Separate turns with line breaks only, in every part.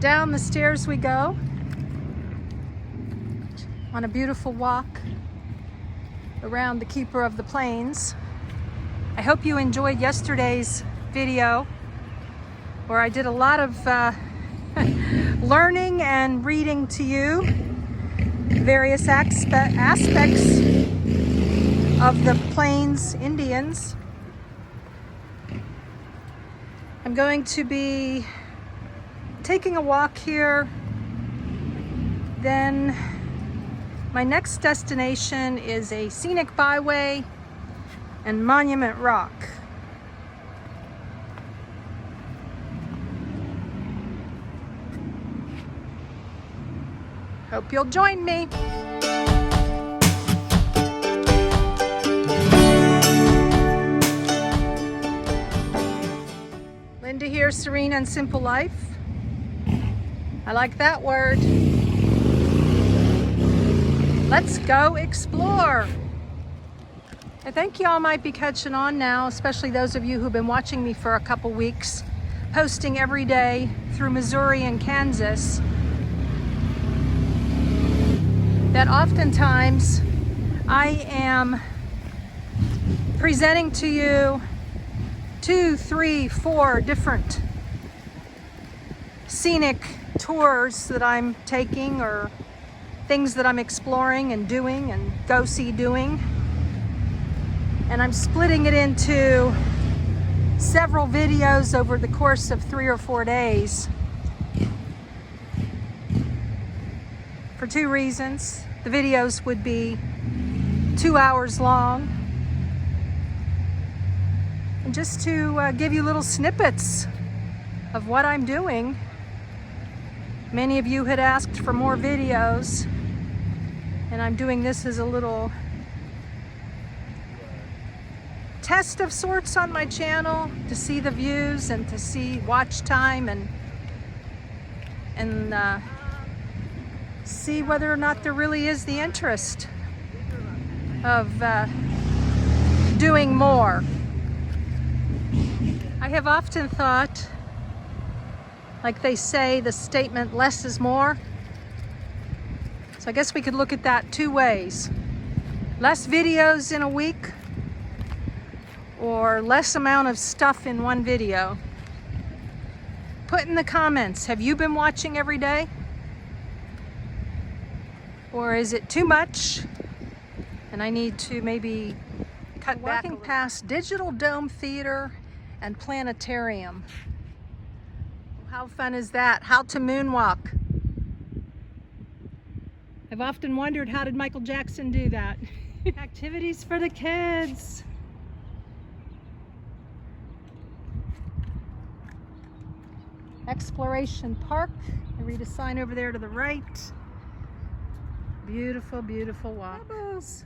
Down the stairs we go on a beautiful walk around the Keeper of the Plains. I hope you enjoyed yesterday's video where I did a lot of learning and reading to you various aspects of the Plains Indians. I'm going to be taking a walk here. Then my next destination is a scenic byway and Monument Rock. Hope you'll join me. Linda here, Serene and Simple Life. I like that word. Let's go explore. I think y'all might be catching on now, especially those of you who've been watching me for a couple weeks, posting every day through Missouri and Kansas, that oftentimes I am presenting to you 2, 3, 4 different scenic tours that I'm taking, or things that I'm exploring and doing and go-see doing. And I'm splitting it into several videos over the course of 3 or 4 days for 2 reasons. The videos would be 2 hours long, and just to give you little snippets of what I'm doing. Many of you had asked for more videos, and I'm doing this as a little test of sorts on my channel to see the views and to see watch time and see whether or not there really is the interest of doing more. I have often thought, like they say, the statement less is more. So I guess we could look at that 2 ways. Less videos in a week, or less amount of stuff in one video. Put in the comments, have you been watching every day? Or is it too much and I need to maybe cut back? Walking past Digital Dome Theater and Planetarium. How fun is that? How to moonwalk. I've often wondered, how did Michael Jackson do that? Activities for the kids. Exploration Park. I read a sign over there to the right. Beautiful, beautiful walk. Bubbles.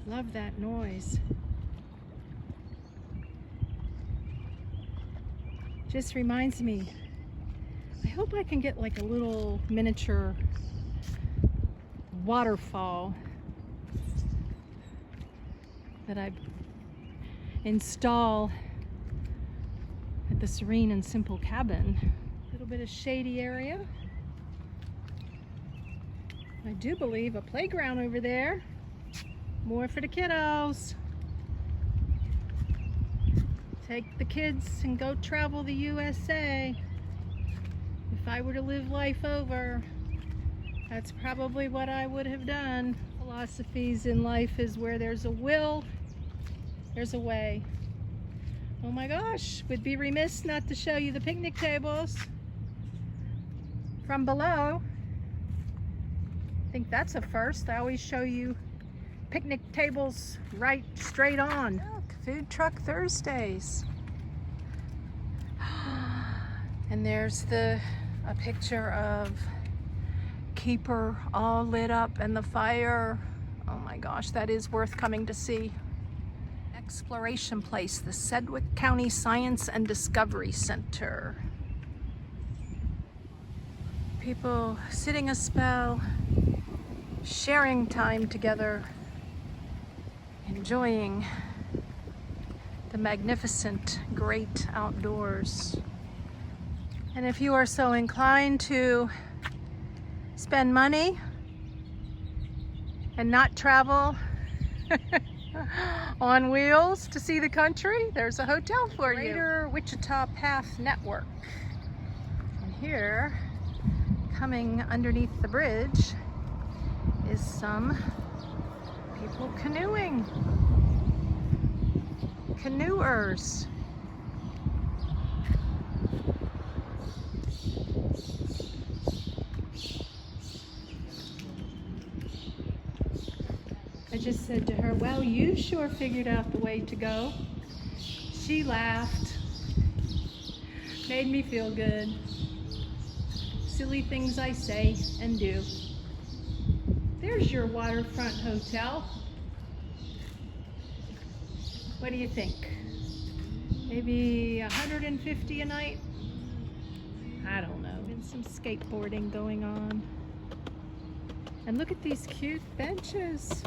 Love that noise. Just reminds me, I hope I can get like a little miniature waterfall that I install at the Serene and Simple cabin. A little bit of shady area. I do believe a playground over there. More for the kiddos. Take the kids and go travel the USA. If I were to live life over, that's probably what I would have done. Philosophies in life is where there's a will, there's a way. Oh my gosh, would be remiss not to show you the picnic tables from below. I think that's a first. I always show you picnic tables right straight on. Look, Food Truck Thursdays. And there's a picture of Keeper all lit up and the fire. Oh my gosh, that is worth coming to see. Exploration Place, the Sedgwick County Science and Discovery Center. People sitting a spell, sharing time together, enjoying the magnificent great outdoors. And if you are so inclined to spend money and not travel on wheels to see the country, there's a hotel for you. Greater Wichita Path Network. And here, coming underneath the bridge, is some people canoeing. Canoers. I just said to her, well, you sure figured out the way to go. She laughed. Made me feel good. Silly things I say and do. There's your waterfront hotel. What do you think? Maybe 150 a night? I don't know. Been some skateboarding going on. And look at these cute benches.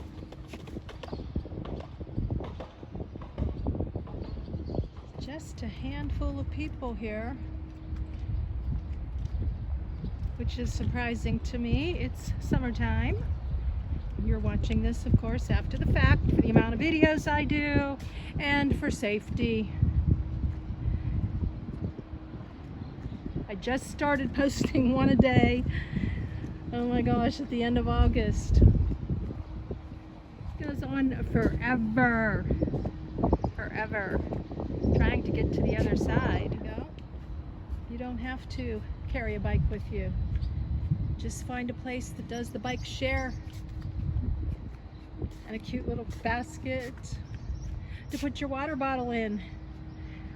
Just a handful of people here, which is surprising to me. It's summertime. You're watching this, of course, after the fact, for the amount of videos I do and for safety. I just started posting one a day. Oh my gosh, at the end of August. It goes on forever. Forever. Trying to get to the other side. You don't have to carry a bike with you. Just find a place that does the bike share. And a cute little basket to put your water bottle in,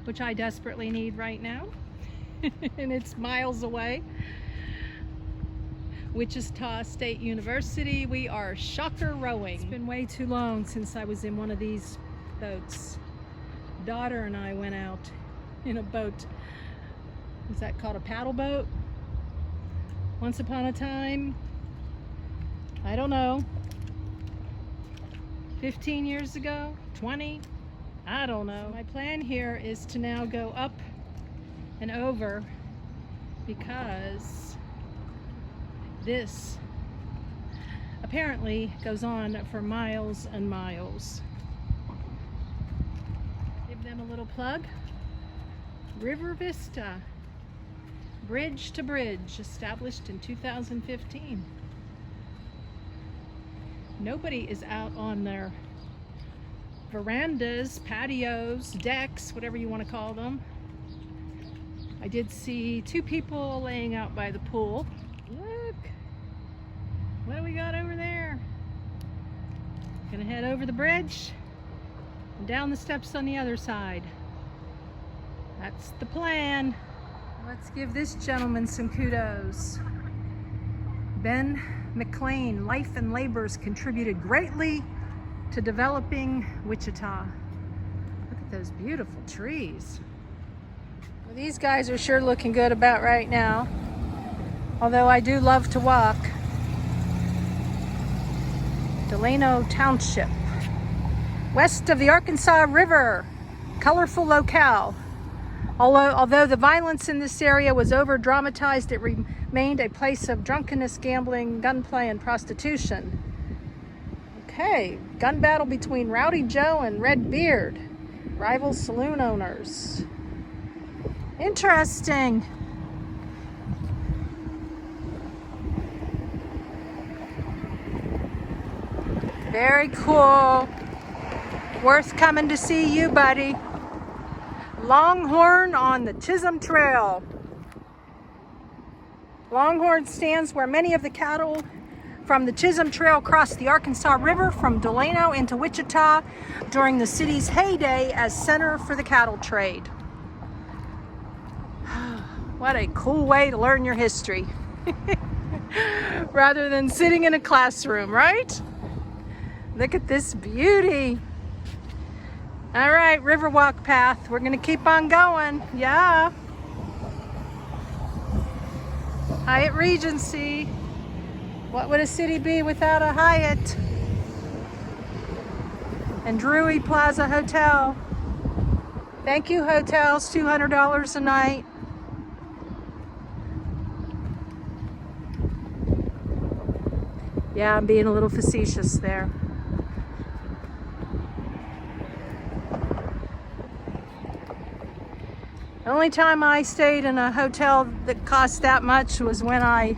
which I desperately need right now. And it's miles away. Wichita State University. We are shocker rowing. It's been way too long since I was in one of these boats. Daughter and I went out in a boat. Is that called a paddle boat? Once upon a time, I don't know, 15 years ago, 20, I don't know. My plan here is to now go up and over because this apparently goes on for miles and miles. Give them a little plug. River Vista, bridge to bridge, established in 2015. Nobody is out on their verandas, patios, decks, whatever you want to call them. I did see 2 people laying out by the pool. Look, what do we got over there? Gonna head over the bridge and down the steps on the other side. That's the plan. Let's give this gentleman some kudos. Ben McLean, life and labors contributed greatly to developing Wichita. Look at those beautiful trees. Well, these guys are sure looking good about right now, although I do love to walk. Delano Township, west of the Arkansas River, colorful locale. Although the violence in this area was over-dramatized, it remained a place of drunkenness, gambling, gunplay, and prostitution. Okay, gun battle between Rowdy Joe and Red Beard, rival saloon owners. Interesting. Very cool. Worth coming to see you, buddy. Longhorn on the Chisholm Trail. Longhorn stands where many of the cattle from the Chisholm Trail crossed the Arkansas River from Delano into Wichita during the city's heyday as center for the cattle trade. What a cool way to learn your history. Rather than sitting in a classroom, right? Look at this beauty. All right, Riverwalk path. We're gonna keep on going. Yeah. Hyatt Regency. What would a city be without a Hyatt? And Drury Plaza Hotel. Thank you, hotels, $200 a night. Yeah, I'm being a little facetious there. The only time I stayed in a hotel that cost that much was when I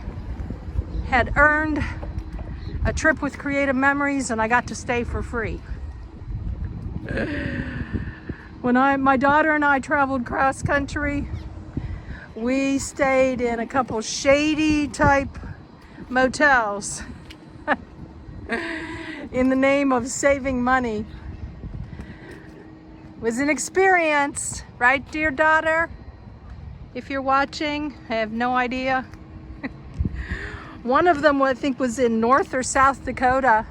had earned a trip with Creative Memories and I got to stay for free. When my daughter and I traveled cross country, we stayed in a couple shady type motels in the name of saving money. It was an experience, right, dear daughter? If you're watching, I have no idea. One of them, I think, was in North or South Dakota.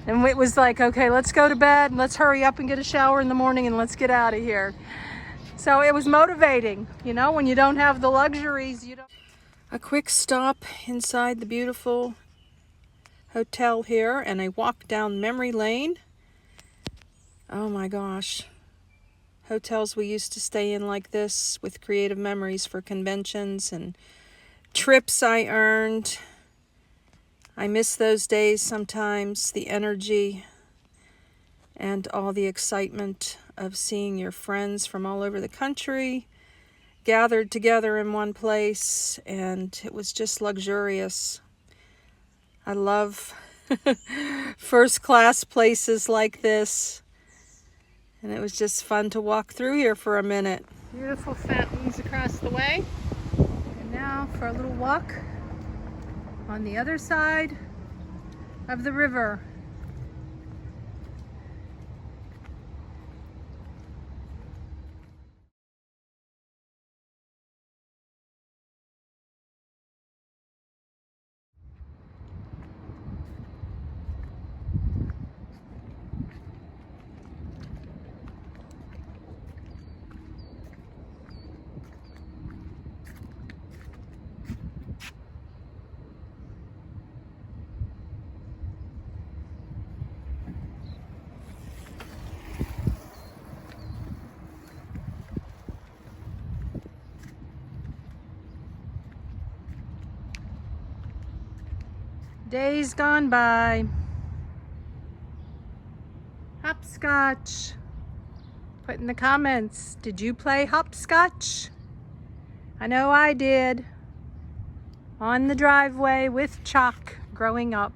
And it was like, okay, let's go to bed, and let's hurry up and get a shower in the morning, and let's get out of here. So it was motivating, you know, when you don't have the luxuries. A quick stop inside the beautiful hotel here, and a walk down memory lane. Oh my gosh. Hotels we used to stay in like this with Creative Memories for conventions and trips I earned. I miss those days sometimes, the energy and all the excitement of seeing your friends from all over the country gathered together in one place, and it was just luxurious. I love first class places like this, and it was just fun to walk through here for a minute. Beautiful fountains across the way, and now for a little walk on the other side of the river. Days gone by. Hopscotch. Put in the comments, did you play hopscotch? I know I did. On the driveway with chalk growing up.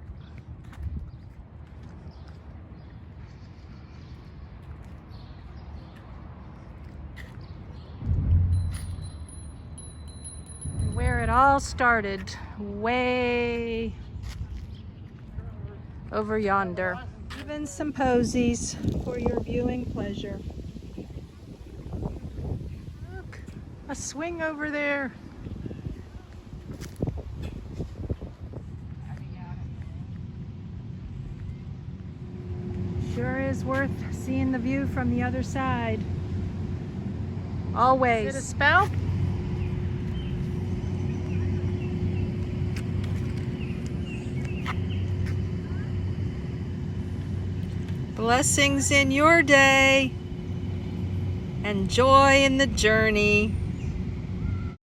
Where it all started, way over yonder. Even some posies for your viewing pleasure. Look, a swing over there. Sure is worth seeing the view from the other side. Always. Is it a spell? Blessings in your day and joy in the journey.